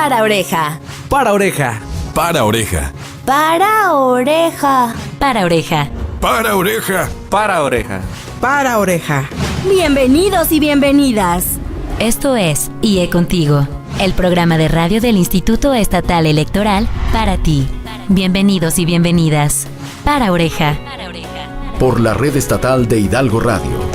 Para oreja. Para oreja. Para oreja. Para oreja. Para oreja. Para oreja. Para oreja. Para oreja. Bienvenidos y bienvenidas. Esto es IE Contigo, el programa de radio del Instituto Estatal Electoral para ti. Bienvenidos y bienvenidas. Para oreja. Por la red estatal de Hidalgo Radio.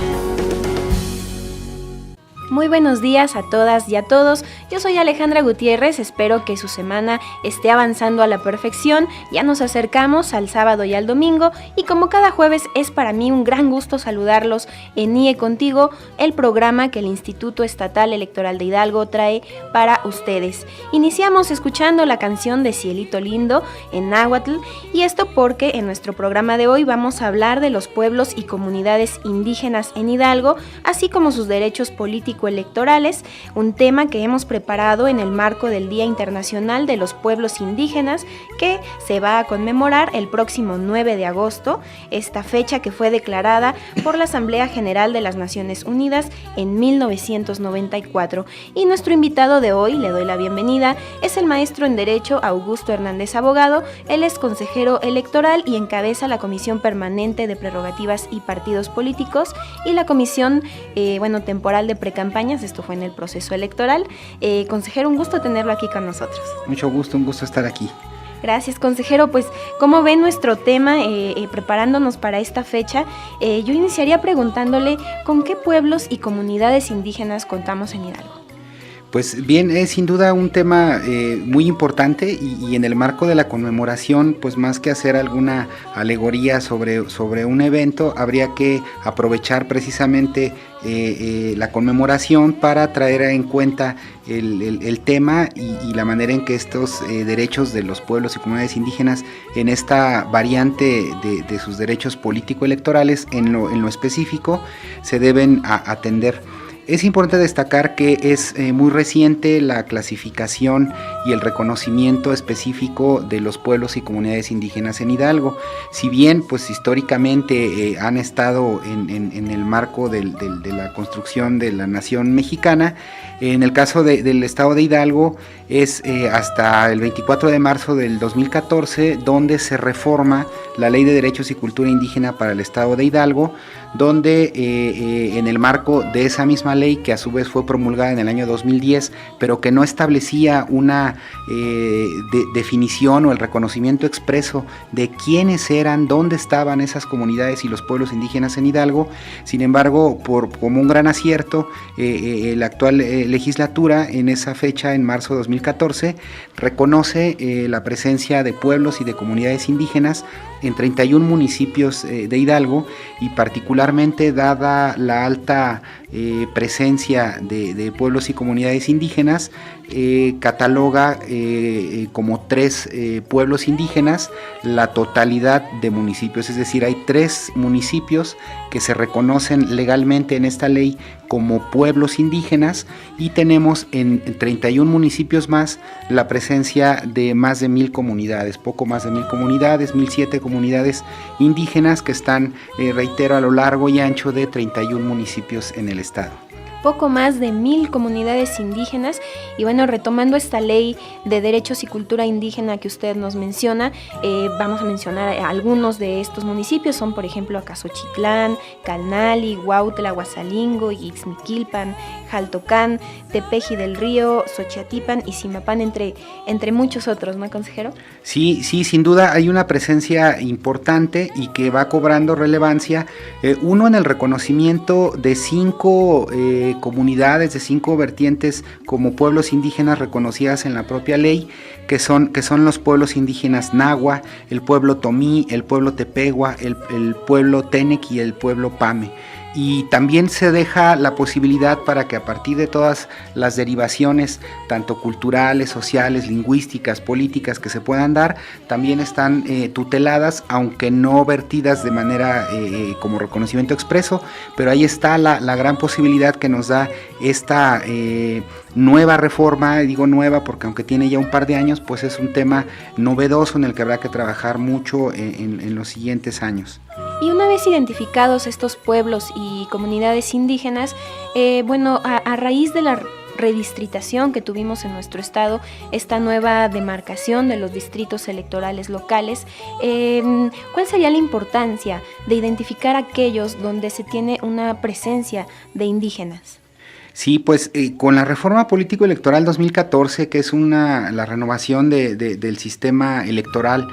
Muy buenos días a todas y a todos, yo soy Alejandra Gutiérrez, espero que su semana esté avanzando a la perfección, ya nos acercamos al sábado y al domingo y como cada jueves es para mí un gran gusto saludarlos en IE Contigo, el programa que el Instituto Estatal Electoral de Hidalgo trae para ustedes. Iniciamos escuchando la canción de Cielito Lindo en náhuatl y esto porque en nuestro programa de hoy vamos a hablar de los pueblos y comunidades indígenas en Hidalgo, así como sus derechos políticos electorales, un tema que hemos preparado en el marco del Día Internacional de los Pueblos Indígenas que se va a conmemorar el próximo 9 de agosto, esta fecha que fue declarada por la Asamblea General de las Naciones Unidas en 1994. Y nuestro invitado de hoy, le doy la bienvenida, es el maestro en Derecho Augusto Hernández Abogado. Él es consejero electoral y encabeza la Comisión Permanente de Prerrogativas y Partidos Políticos y la Comisión temporal de Precampañas. Esto fue en el proceso electoral. Consejero, un gusto tenerlo aquí con nosotros. Mucho gusto, un gusto estar aquí. Gracias, consejero. Pues, ¿cómo ven nuestro tema preparándonos para esta fecha? Yo iniciaría preguntándole ¿con qué pueblos y comunidades indígenas contamos en Hidalgo? Pues bien, es sin duda un tema muy importante y en el marco de la conmemoración, pues más que hacer alguna alegoría sobre un evento, habría que aprovechar precisamente la conmemoración para traer en cuenta el tema y la manera en que estos derechos de los pueblos y comunidades indígenas en esta variante de sus derechos político-electorales en lo específico se deben atender. Es importante destacar que es muy reciente la clasificación y el reconocimiento específico de los pueblos y comunidades indígenas en Hidalgo. Si bien pues históricamente han estado en el marco de la construcción de la nación mexicana, en el caso del estado de Hidalgo es hasta el 24 de marzo del 2014 donde se reforma la Ley de Derechos y Cultura Indígena para el estado de Hidalgo, donde en el marco de esa misma ley, que a su vez fue promulgada en el año 2010, pero que no establecía una definición o el reconocimiento expreso de quiénes eran, dónde estaban esas comunidades y los pueblos indígenas en Hidalgo. Sin embargo, como un gran acierto, la actual legislatura en esa fecha, en marzo de 2014, reconoce la presencia de pueblos y de comunidades indígenas en 31 municipios de Hidalgo y particularmente dada la alta presencia de pueblos y comunidades indígenas, cataloga como 3 pueblos indígenas la totalidad de municipios, es decir, hay 3 municipios que se reconocen legalmente en esta ley como pueblos indígenas y tenemos en 31 municipios más la presencia de más de 1,000 comunidades, poco más de 1,000 comunidades, 1,007 comunidades indígenas que están, reitero, a lo largo y ancho de 31 municipios en el estado. Poco más de 1,000 comunidades indígenas y bueno, retomando esta ley de derechos y cultura indígena que usted nos menciona, vamos a mencionar algunos de estos municipios, son por ejemplo Acasochitlán, Calnali, Huautla, Huasalingo, Ixmiquilpan, Jaltocán, Tepeji del Río, Xochiatipan y Zimapán, entre muchos otros, ¿no, consejero? Sí, sin duda hay una presencia importante y que va cobrando relevancia, uno en el reconocimiento de 5 comunidades, de 5 vertientes como pueblos indígenas reconocidas en la propia ley, que son los pueblos indígenas Nahua, el pueblo Tomí, el pueblo Tepehua, el pueblo Tenec y el pueblo Pame. Y también se deja la posibilidad para que a partir de todas las derivaciones, tanto culturales, sociales, lingüísticas, políticas que se puedan dar, también están tuteladas, aunque no vertidas de manera como reconocimiento expreso, pero ahí está la gran posibilidad que nos da esta nueva reforma. Digo nueva porque aunque tiene ya un par de años, pues es un tema novedoso en el que habrá que trabajar mucho en los siguientes años. Y una vez identificados estos pueblos y comunidades indígenas, a raíz de la redistritación que tuvimos en nuestro estado, esta nueva demarcación de los distritos electorales locales, ¿cuál sería la importancia de identificar aquellos donde se tiene una presencia de indígenas? Sí, pues con la reforma político-electoral 2014, que es la renovación del sistema electoral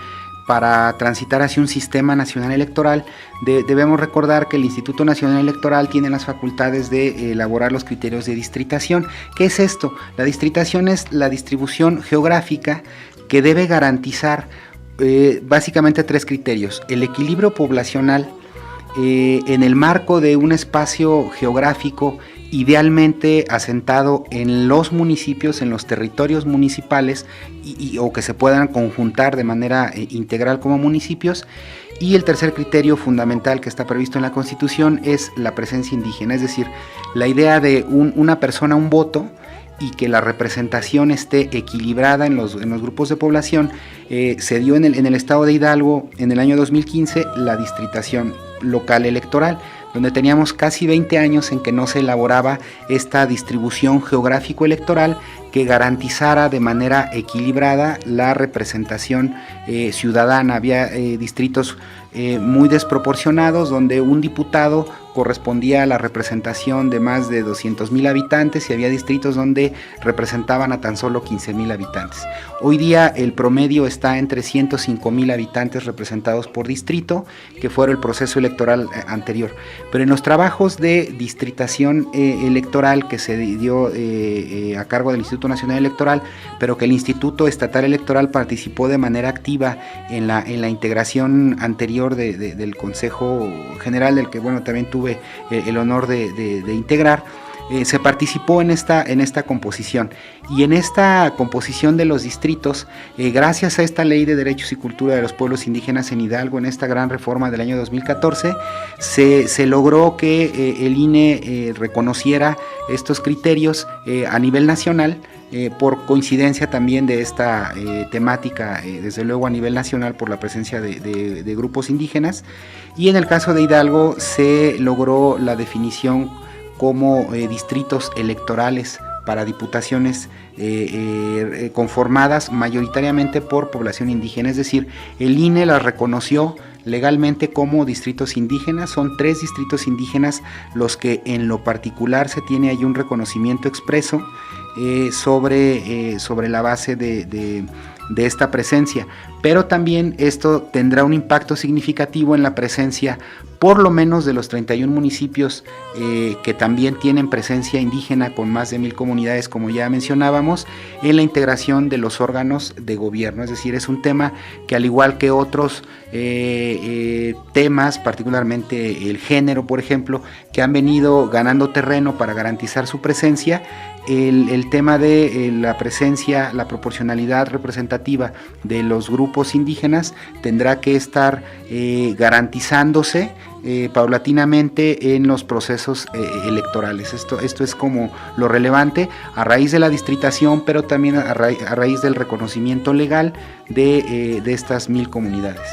para transitar hacia un sistema nacional electoral, debemos recordar que el Instituto Nacional Electoral tiene las facultades de elaborar los criterios de distritación. ¿Qué es esto? La distritación es la distribución geográfica que debe garantizar básicamente 3 criterios: el equilibrio poblacional en el marco de un espacio geográfico idealmente asentado en los municipios, en los territorios municipales o que se puedan conjuntar de manera integral como municipios. Y el tercer criterio fundamental que está previsto en la Constitución es la presencia indígena, es decir, la idea de una persona, un voto, y que la representación esté equilibrada en los grupos de población. Se dio en el estado de Hidalgo en el año 2015 la distritación local electoral, donde teníamos casi 20 años en que no se elaboraba esta distribución geográfico-electoral que garantizara de manera equilibrada la representación ciudadana. Había distritos muy desproporcionados donde un diputado correspondía a la representación de más de 200,000 habitantes y había distritos donde representaban a tan solo 15,000 habitantes. Hoy día el promedio está entre 105,000 habitantes representados por distrito, que fue el proceso electoral anterior. Pero en los trabajos de distritación electoral que se dio a cargo del Instituto Nacional Electoral, pero que el Instituto Estatal Electoral participó de manera activa en la integración anterior del Consejo General, del que también tuve el honor de integrar, se participó en esta composición. Y en esta composición de los distritos, gracias a esta Ley de Derechos y Cultura de los Pueblos Indígenas en Hidalgo, en esta gran reforma del año 2014, se logró que el INE reconociera estos criterios a nivel nacional, por coincidencia también de esta temática, desde luego a nivel nacional, por la presencia de grupos indígenas. Y en el caso de Hidalgo se logró la definición como distritos electorales para diputaciones conformadas mayoritariamente por población indígena, es decir, el INE las reconoció legalmente como distritos indígenas. Son 3 distritos indígenas los que en lo particular se tiene ahí un reconocimiento expreso sobre la base de esta presencia, pero también esto tendrá un impacto significativo en la presencia por lo menos de los 31 municipios que también tienen presencia indígena, con más de 1,000 comunidades, como ya mencionábamos, en la integración de los órganos de gobierno. Es decir, es un tema que, al igual que otros temas, particularmente el género, por ejemplo, que han venido ganando terreno para garantizar su presencia, el tema de la presencia, la proporcionalidad representativa de los grupos indígenas tendrá que estar garantizándose paulatinamente en los procesos electorales. Esto es como lo relevante a raíz de la distritación, pero también a raíz del reconocimiento legal de estas 1,000 comunidades.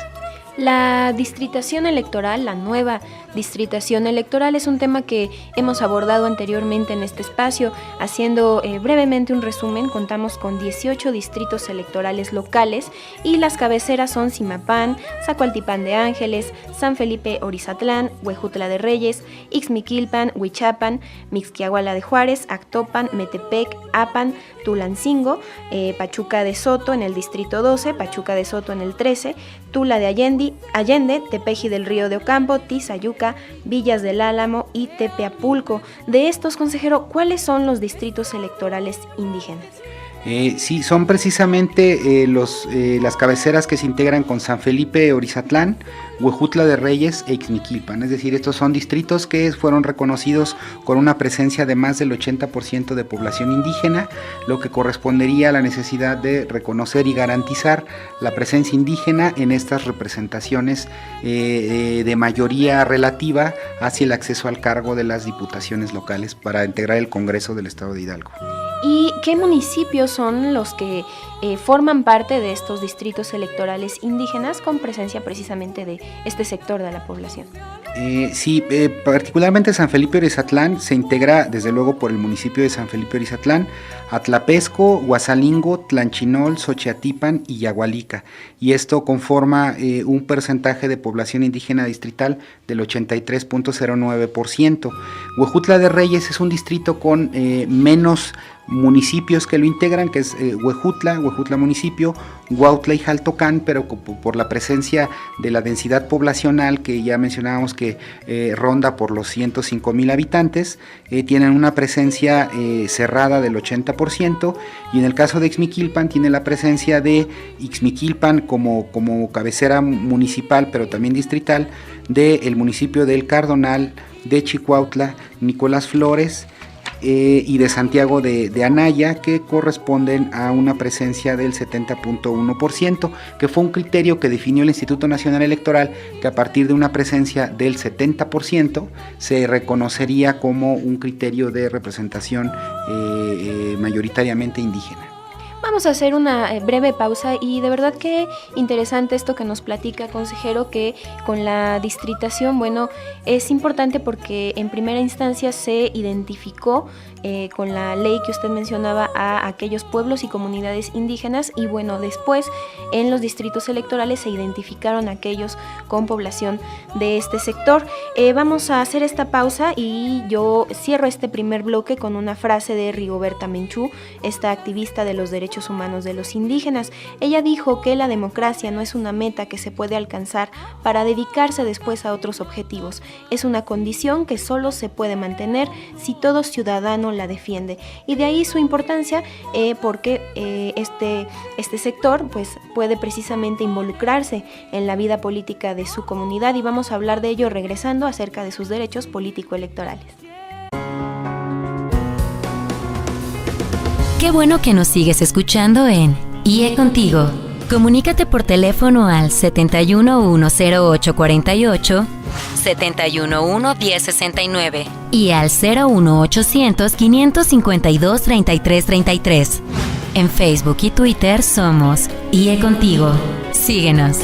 La distritación electoral, la nueva distritación electoral, es un tema que hemos abordado anteriormente en este espacio. Haciendo brevemente un resumen, contamos con 18 distritos electorales locales y las cabeceras son Zimapán, Zacualtipán de Ángeles, San Felipe Orizatlán, Huejutla de Reyes, Ixmiquilpan, Huichapan, Mixquiahuala de Juárez, Actopan, Metepec, Apan, Tulancingo, Pachuca de Soto en el distrito 12, Pachuca de Soto en el 13, Tula de Allende, Tepeji del Río de Ocampo, Tizayuca, Villas del Álamo y Tepeapulco. De estos, consejero, ¿cuáles son los distritos electorales indígenas? Sí, son precisamente las cabeceras que se integran con San Felipe Orizatlán, Huejutla de Reyes e Ixmiquilpan. Es decir, estos son distritos que fueron reconocidos con una presencia de más del 80% de población indígena, lo que correspondería a la necesidad de reconocer y garantizar la presencia indígena en estas representaciones de mayoría relativa hacia el acceso al cargo de las diputaciones locales para integrar el Congreso del Estado de Hidalgo. ¿Y qué municipios son los que forman parte de estos distritos electorales indígenas con presencia precisamente de este sector de la población? Sí, particularmente San Felipe Orizatlán se integra desde luego por el municipio de San Felipe Orizatlán, Atlapesco, Huasalingo, Tlanchinol, Xochiatipan y Yagualica, y esto conforma un porcentaje de población indígena distrital del 83.09%. Huejutla de Reyes es un distrito con menos municipios que lo integran, que es Huejutla municipio, Huautla y Jaltocán, pero por la presencia de la densidad poblacional que ya mencionábamos que ronda por los 105,000 habitantes, tienen una presencia cerrada del 80%, y en el caso de Ixmiquilpan tiene la presencia de Ixmiquilpan como cabecera municipal, pero también distrital, del municipio del Cardonal, de Chicuautla, Nicolás Flores, y de Santiago de Anaya, que corresponden a una presencia del 70.1%, que fue un criterio que definió el Instituto Nacional Electoral, que a partir de una presencia del 70% se reconocería como un criterio de representación mayoritariamente indígena. Vamos a hacer una breve pausa y de verdad que interesante esto que nos platica, consejero, que con la distritación, bueno, es importante porque en primera instancia se identificó con la ley que usted mencionaba a aquellos pueblos y comunidades indígenas, y bueno, después en los distritos electorales se identificaron aquellos con población de este sector. Vamos a hacer esta pausa y yo cierro este primer bloque con una frase de Rigoberta Menchú, esta activista de los derechos humanos de los indígenas. Ella dijo que la democracia no es una meta que se puede alcanzar para dedicarse después a otros objetivos, es una condición que solo se puede mantener si todo ciudadano la defiende, y de ahí su importancia porque este sector pues puede precisamente involucrarse en la vida política de su comunidad, y vamos a hablar de ello regresando acerca de sus derechos político-electorales. Qué bueno que nos sigues escuchando en IE Contigo. Comunícate por teléfono al 7110848, 7111069 y al 01800 552 3333. En Facebook y Twitter somos IE Contigo. Síguenos.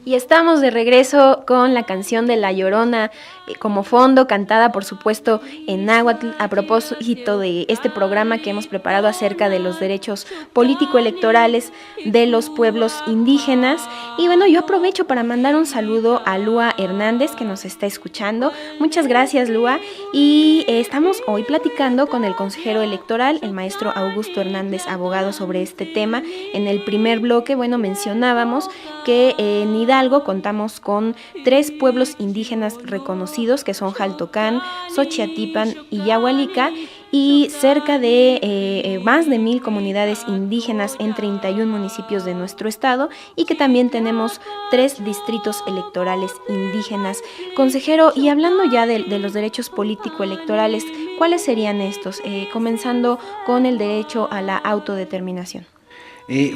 Y estamos de regreso con la canción de La Llorona como fondo, cantada por supuesto en náhuatl, a propósito de este programa que hemos preparado acerca de los derechos político-electorales de los pueblos indígenas. Y bueno, yo aprovecho para mandar un saludo a Lua Hernández, que nos está escuchando. Muchas gracias, Lua. Y estamos hoy platicando con el consejero electoral, el maestro Augusto Hernández, abogado, sobre este tema. En el primer bloque, bueno, mencionábamos que en Hidalgo contamos con 3 pueblos indígenas reconocidos, que son Jaltocán, Xochiatipan y Yagualica, y cerca de más de 1,000 comunidades indígenas en 31 municipios de nuestro estado, y que también tenemos 3 distritos electorales indígenas. Consejero, y hablando ya de los derechos político-electorales, ¿cuáles serían estos? Comenzando con el derecho a la autodeterminación.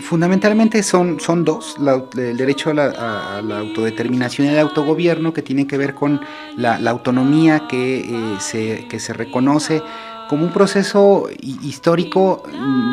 Fundamentalmente son dos, el derecho a la autodeterminación y al autogobierno, que tiene que ver con la autonomía que se reconoce como un proceso histórico,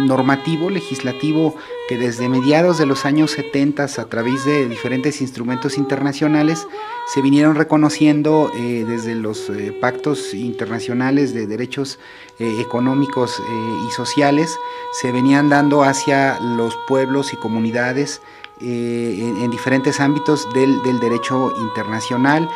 normativo, legislativo, que desde mediados de los años 70 a través de diferentes instrumentos internacionales se vinieron reconociendo desde los pactos internacionales de derechos económicos y sociales, se venían dando hacia los pueblos y comunidades en diferentes ámbitos del derecho internacional,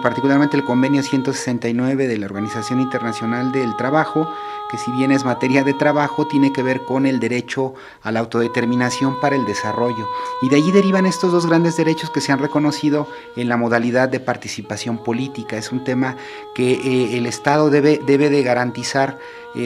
particularmente el convenio 169 de la Organización Internacional del Trabajo, que si bien es materia de trabajo, tiene que ver con el derecho a la autodeterminación para el desarrollo. Y de allí derivan estos 2 grandes derechos que se han reconocido en la modalidad de participación política. Es un tema que el Estado debe de garantizar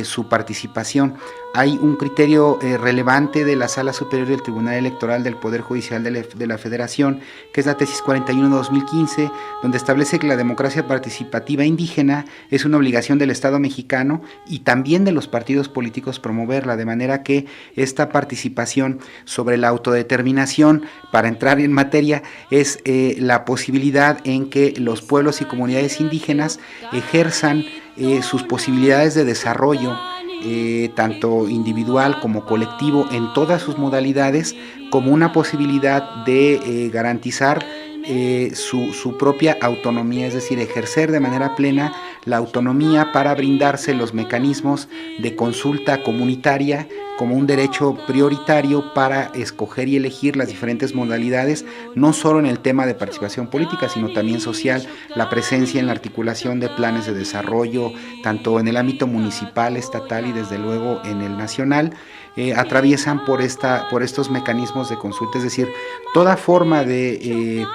su participación. Hay un criterio relevante de la Sala Superior del Tribunal Electoral del Poder Judicial de la Federación, que es la tesis 41/2015, donde establece que la democracia participativa indígena es una obligación del Estado mexicano y también de los partidos políticos promoverla, de manera que esta participación sobre la autodeterminación, para entrar en materia, es la posibilidad en que los pueblos y comunidades indígenas ejerzan sus posibilidades de desarrollo tanto individual como colectivo en todas sus modalidades, como una posibilidad de garantizar su propia autonomía, es decir, ejercer de manera plena la autonomía para brindarse los mecanismos de consulta comunitaria como un derecho prioritario para escoger y elegir las diferentes modalidades, no solo en el tema de participación política, sino también social, la presencia en la articulación de planes de desarrollo, tanto en el ámbito municipal, estatal y desde luego en el nacional, atraviesan por estos mecanismos de consulta, es decir, toda forma de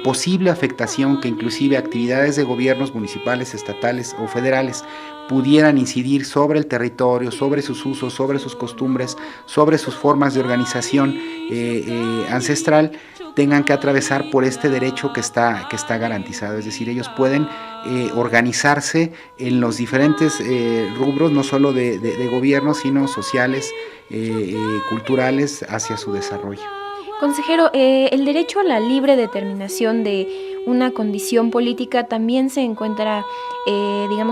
posible afectación que inclusive actividades de gobiernos municipales, estatales o federales pudieran incidir sobre el territorio, sobre sus usos, sobre sus costumbres, sobre sus formas de organización ancestral, tengan que atravesar por este derecho que está garantizado. Es decir, ellos pueden organizarse en los diferentes rubros, no solo de gobierno, sino sociales, culturales, hacia su desarrollo. Consejero, el derecho a la libre determinación de una condición política también se encuentra,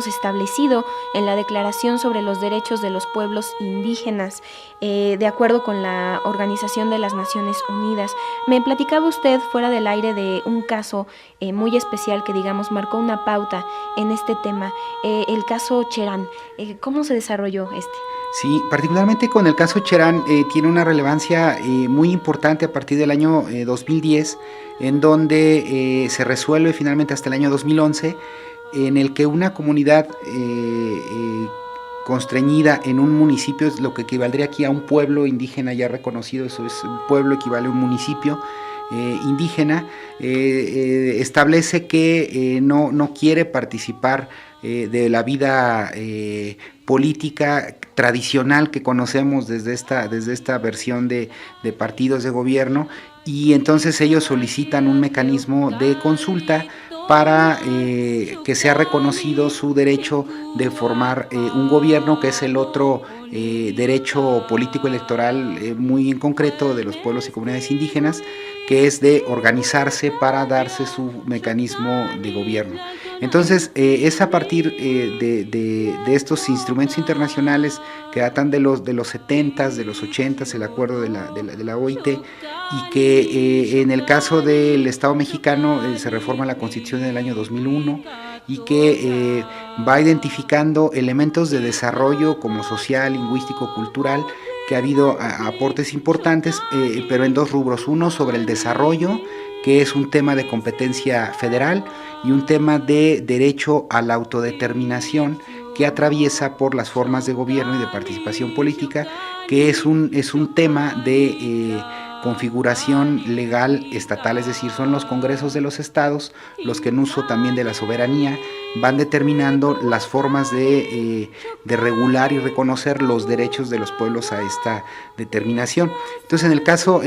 establecido en la Declaración sobre los Derechos de los Pueblos Indígenas, de acuerdo con la Organización de las Naciones Unidas. Me platicaba usted fuera del aire de un caso muy especial que, marcó una pauta en este tema, el caso Cherán. ¿Cómo se desarrolló este? Sí, particularmente con el caso Cherán tiene una relevancia muy importante a partir del año 2010, en donde se resuelve finalmente hasta el año 2011, en el que una comunidad constreñida en un municipio, es lo que equivaldría aquí a un pueblo indígena ya reconocido, eso es, un pueblo equivale a un municipio indígena, establece que no quiere participar de la vida política tradicional que conocemos desde esta versión de partidos de gobierno, y entonces ellos solicitan un mecanismo de consulta para que sea reconocido su derecho de formar un gobierno, que es el otro derecho político electoral muy en concreto de los pueblos y comunidades indígenas, que es de organizarse para darse su mecanismo de gobierno. Entonces es a partir de estos instrumentos internacionales que datan de los 70s, de los 80s, el acuerdo de la OIT, y que en el caso del Estado mexicano se reforma la Constitución en el año 2001, y que va identificando elementos de desarrollo como social, lingüístico, cultural, que ha habido aportes importantes, pero en dos rubros: uno sobre el desarrollo, que es un tema de competencia federal, y un tema de derecho a la autodeterminación, que atraviesa por las formas de gobierno y de participación política, que es un tema de configuración legal estatal, es decir, son los congresos de los estados los que en uso también de la soberanía van determinando las formas de regular y reconocer los derechos de los pueblos a esta determinación. Entonces, en el caso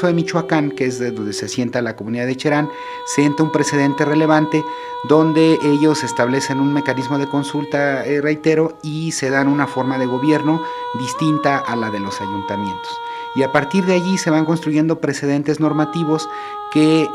de Michoacán, que es de donde se asienta la comunidad de Cherán, se sienta un precedente relevante donde ellos establecen un mecanismo de consulta, reitero, y se dan una forma de gobierno distinta a la de los ayuntamientos. Y a partir de allí se van construyendo precedentes normativos que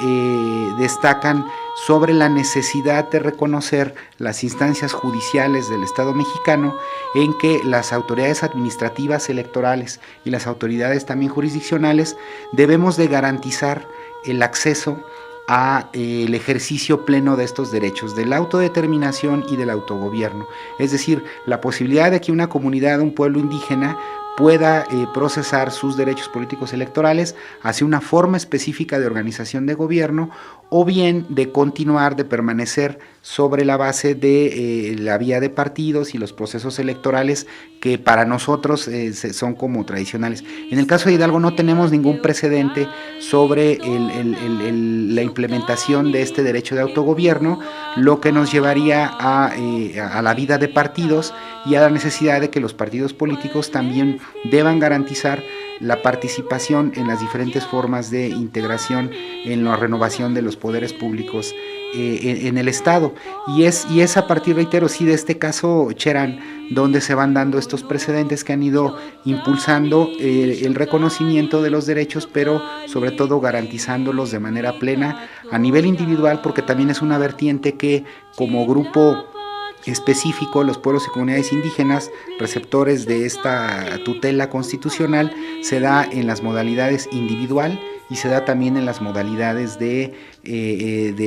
destacan sobre la necesidad de reconocer las instancias judiciales del Estado mexicano, en que las autoridades administrativas electorales y las autoridades también jurisdiccionales debemos de garantizar el acceso a el ejercicio pleno de estos derechos, de la autodeterminación y del autogobierno. Es decir, la posibilidad de que una comunidad, un pueblo indígena, pueda procesar sus derechos políticos electorales hacia una forma específica de organización de gobierno, o bien de continuar, de permanecer sobre la base de la vía de partidos y los procesos electorales que para nosotros son como tradicionales. En el caso de Hidalgo no tenemos ningún precedente sobre la implementación de este derecho de autogobierno, lo que nos llevaría a la vida de partidos y a la necesidad de que los partidos políticos también deban garantizar la participación en las diferentes formas de integración en la renovación de los poderes públicos en el Estado. Y es a partir, reitero, sí, de este caso Cherán, donde se van dando estos precedentes que han ido impulsando el reconocimiento de los derechos, pero sobre todo garantizándolos de manera plena a nivel individual, porque también es una vertiente que como grupo específico, los pueblos y comunidades indígenas, receptores de esta tutela constitucional, se da en las modalidades individual y se da también en las modalidades de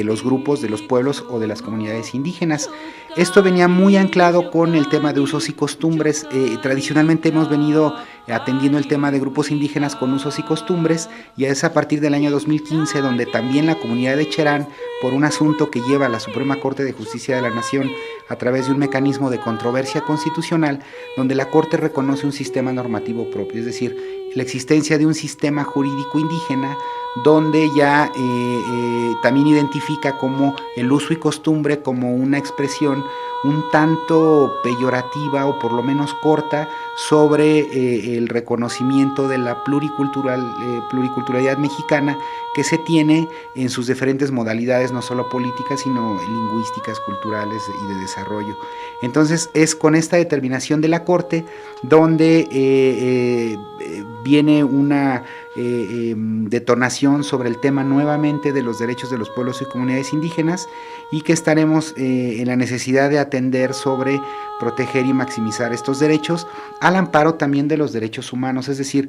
los grupos, de los pueblos o de las comunidades indígenas. Esto venía muy anclado con el tema de usos y costumbres. Tradicionalmente hemos venido atendiendo el tema de grupos indígenas con usos y costumbres, y es a partir del año 2015 donde también la comunidad de Cherán, por un asunto que lleva a la Suprema Corte de Justicia de la Nación a través de un mecanismo de controversia constitucional, donde la Corte reconoce un sistema normativo propio, es decir, la existencia de un sistema jurídico indígena donde ya también identifica como el uso y costumbre como una expresión un tanto peyorativa o por lo menos corta sobre el reconocimiento de la pluriculturalidad mexicana que se tiene en sus diferentes modalidades, no solo políticas, sino lingüísticas, culturales y de desarrollo. Entonces es con esta determinación de la Corte donde viene una detonación sobre el tema nuevamente de los derechos de los pueblos y comunidades indígenas, y que estaremos en la necesidad de atender sobre proteger y maximizar estos derechos al amparo también de los derechos humanos. Es decir,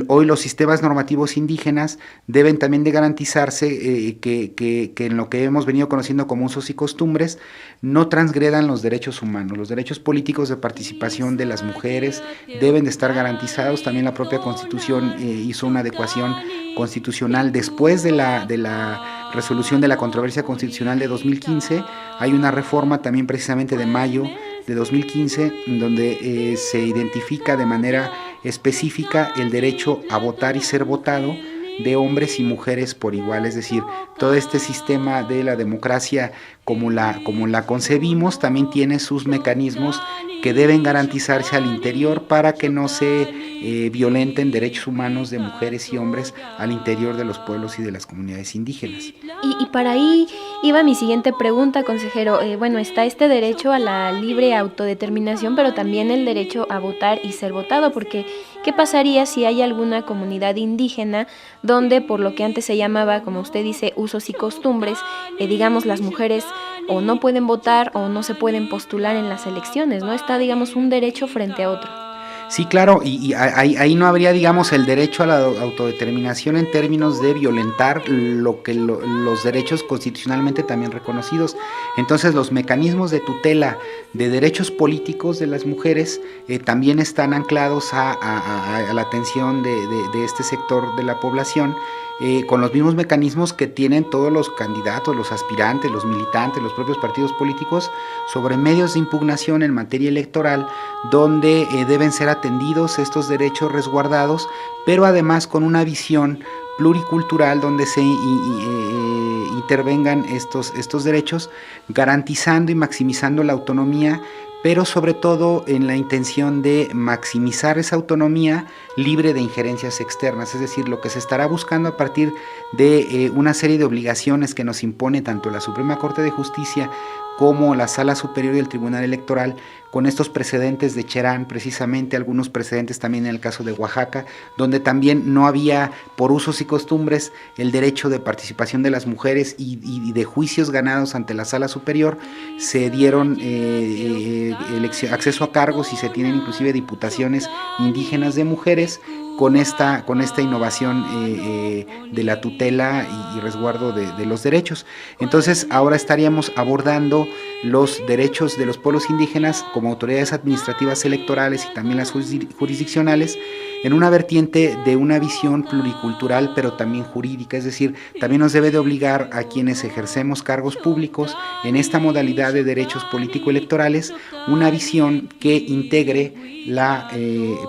hoy los sistemas normativos indígenas deben también de garantizarse que en lo que hemos venido conociendo como usos y costumbres no transgredan los derechos humanos. Los derechos políticos de participación de las mujeres deben de estar garantizados. También la propia Constitución hizo una adecuación constitucional después de la resolución de la controversia constitucional de 2015. Hay una reforma también precisamente de mayo de 2015 donde se identifica de manera específica el derecho a votar y ser votado de hombres y mujeres por igual. Es decir, todo este sistema de la democracia como la concebimos también tiene sus mecanismos que deben garantizarse al interior para que no se violenten derechos humanos de mujeres y hombres al interior de los pueblos y de las comunidades indígenas. Y para ahí iba mi siguiente pregunta, consejero. Bueno, está este derecho a la libre autodeterminación, pero también el derecho a votar y ser votado, porque ¿qué pasaría si hay alguna comunidad indígena donde, por lo que antes se llamaba, como usted dice, usos y costumbres, digamos, las mujeres o no pueden votar o no se pueden postular en las elecciones, ¿no? Está, digamos, un derecho frente a otro. Sí, claro, y ahí no habría, digamos, el derecho a la autodeterminación en términos de violentar los derechos constitucionalmente también reconocidos. Entonces, los mecanismos de tutela de derechos políticos de las mujeres también están anclados a la atención de este sector de la población, con los mismos mecanismos que tienen todos los candidatos, los aspirantes, los militantes, los propios partidos políticos, sobre medios de impugnación en materia electoral, donde deben ser atendidos estos derechos resguardados, pero además con una visión pluricultural donde se intervengan estos derechos, garantizando y maximizando la autonomía, pero sobre todo en la intención de maximizar esa autonomía libre de injerencias externas. Es decir, lo que se estará buscando a partir de una serie de obligaciones que nos impone tanto la Suprema Corte de Justicia como la Sala Superior y el Tribunal Electoral, con estos precedentes de Cherán, precisamente algunos precedentes también en el caso de Oaxaca, donde también no había por usos y costumbres el derecho de participación de las mujeres y de juicios ganados ante la Sala Superior, se dieron acceso a cargos y se tienen inclusive diputaciones indígenas de mujeres con esta innovación de la tutela y resguardo de los derechos. Entonces ahora estaríamos abordando los derechos de los pueblos indígenas como autoridades administrativas electorales y también las jurisdiccionales en una vertiente de una visión pluricultural pero también jurídica. Es decir, también nos debe de obligar a quienes ejercemos cargos públicos en esta modalidad de derechos político-electorales una visión que integre la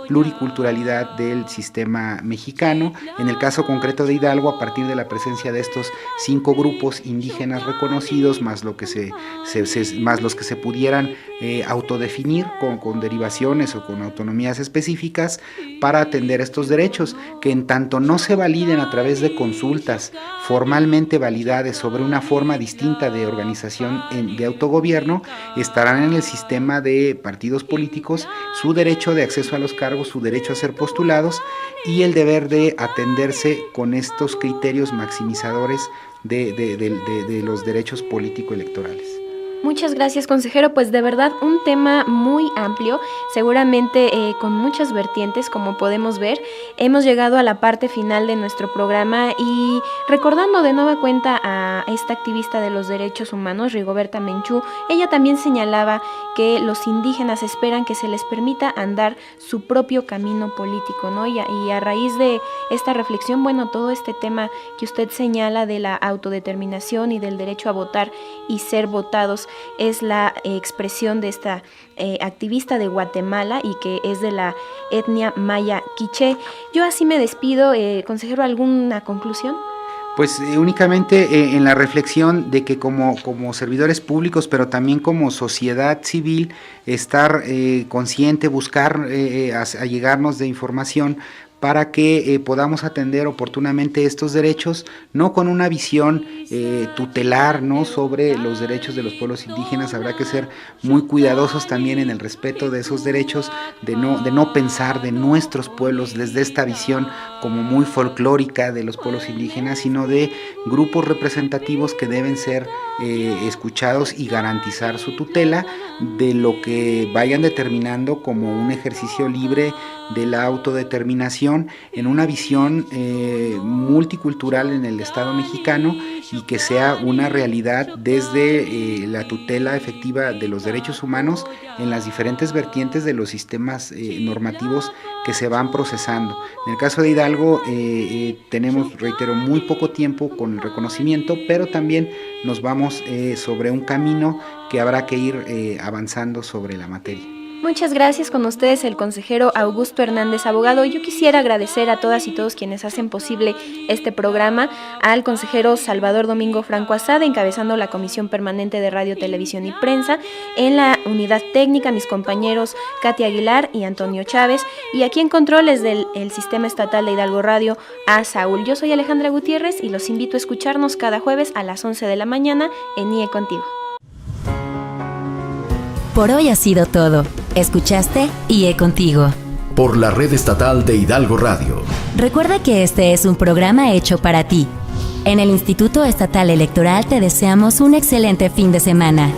pluriculturalidad del sistema mexicano. En el caso concreto de Hidalgo, a partir de la presencia de estos 5 grupos indígenas reconocidos, más los que se pudieran autodefinir con derivaciones o con autonomías específicas para atender estos derechos, que en tanto no se validen a través de consultas formalmente validadas sobre una forma distinta de organización de autogobierno, estarán en el sistema de partidos políticos su derecho de acceso a los cargos, su derecho a ser postulados y el deber de atenderse con estos criterios maximizadores de los derechos político-electorales. Muchas gracias, consejero. Pues de verdad un tema muy amplio, seguramente con muchas vertientes, como podemos ver. Hemos llegado a la parte final de nuestro programa y recordando de nueva cuenta a esta activista de los derechos humanos, Rigoberta Menchú, ella también señalaba que los indígenas esperan que se les permita andar su propio camino político, ¿no? Y a raíz de esta reflexión, bueno, todo este tema que usted señala de la autodeterminación y del derecho a votar y ser votados, es la expresión de esta activista de Guatemala y que es de la etnia maya quiché. Yo así me despido. Consejero, ¿alguna conclusión? Pues únicamente en la reflexión de que como servidores públicos, pero también como sociedad civil, estar consciente, buscar allegarnos de información para que podamos atender oportunamente estos derechos, no con una visión tutelar, ¿no?, sobre los derechos de los pueblos indígenas. Habrá que ser muy cuidadosos también en el respeto de esos derechos, de no pensar de nuestros pueblos desde esta visión como muy folclórica de los pueblos indígenas, sino de grupos representativos que deben ser escuchados y garantizar su tutela de lo que vayan determinando como un ejercicio libre de la autodeterminación en una visión multicultural en el Estado mexicano, y que sea una realidad desde la tutela efectiva de los derechos humanos en las diferentes vertientes de los sistemas normativos que se van procesando. En el caso de Hidalgo tenemos, reitero, muy poco tiempo con el reconocimiento, pero también nos vamos sobre un camino que habrá que ir avanzando sobre la materia. Muchas gracias. Con ustedes el consejero Augusto Hernández, abogado. Yo quisiera agradecer a todas y todos quienes hacen posible este programa, al consejero Salvador Domingo Franco Azad, encabezando la Comisión Permanente de Radio, Televisión y Prensa, en la unidad técnica mis compañeros Katia Aguilar y Antonio Chávez, y aquí en controles del Sistema Estatal de Hidalgo Radio, a Saúl. Yo soy Alejandra Gutiérrez y los invito a escucharnos cada jueves a las 11 de la mañana en IE Contigo. Por hoy ha sido todo. Escuchaste IE Contigo por la Red Estatal de Hidalgo Radio. Recuerda que este es un programa hecho para ti. En el Instituto Estatal Electoral te deseamos un excelente fin de semana.